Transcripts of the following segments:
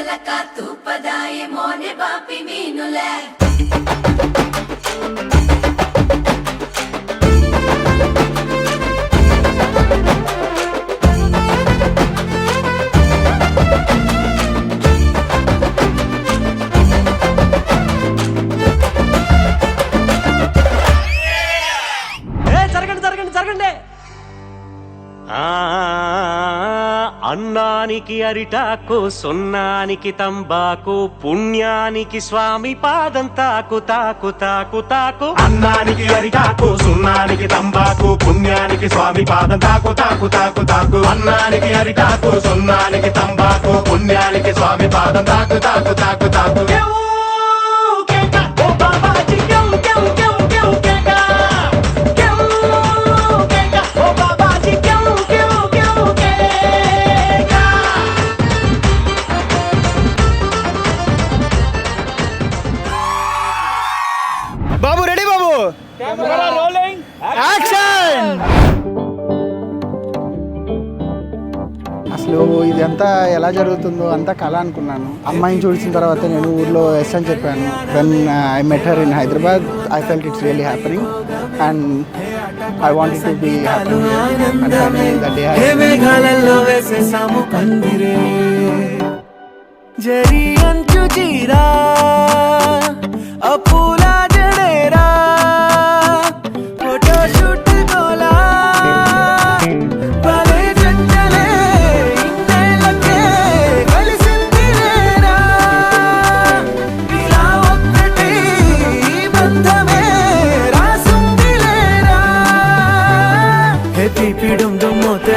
చిలక తూపదాయి మోనే బాపి మీనులే అన్నానికి అరిటాకు సున్నానికి తంబాకు పుణ్యానికి స్వామి పాదం తాకు తాకు తాకు తాకు. అన్నానికి అరిటాకు సున్నానికి తంబాకు పుణ్యానికి స్వామి పాదం తాకు తాకు తాకు తాకు. అన్నానికి అరిటాకు సున్నానికి తంబాకు పుణ్యానికి స్వామి పాదం తాకు తాకు తాకు తాకు. బాబు రెడీ బాబు యాక్షన్. అసలు ఇదంతా ఎలా జరుగుతుందో అంతా కళ అనుకున్నాను. అమ్మాయిని చూసిన తర్వాత నేను ఊర్లో ఎస్ అని చెప్పాను. When I met her in Hyderabad I felt it's really happening and I wanted to be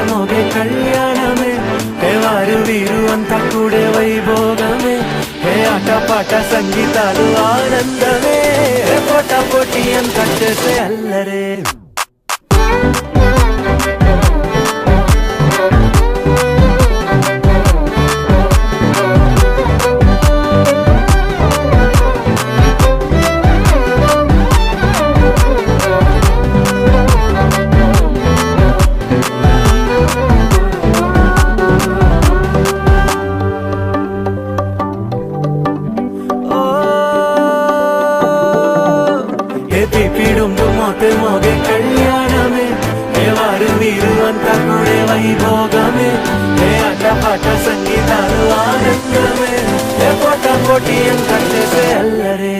మోగే కళ్యాణమే హే వారు వీరు అంతా కూడే వైభోగమే హే ఆటపాట సంగీతాలు ఆనందమే హే పోట పోటీ అంతా చేసే అల్లరే. మోగే కళ్యాణమే హే వారు వీరు అంతా కూడే వైభోగమే హే ఆటపాట సంగీతాలు ఆనందమే హే పోట పోటీ అంతా చేసే అల్లరే.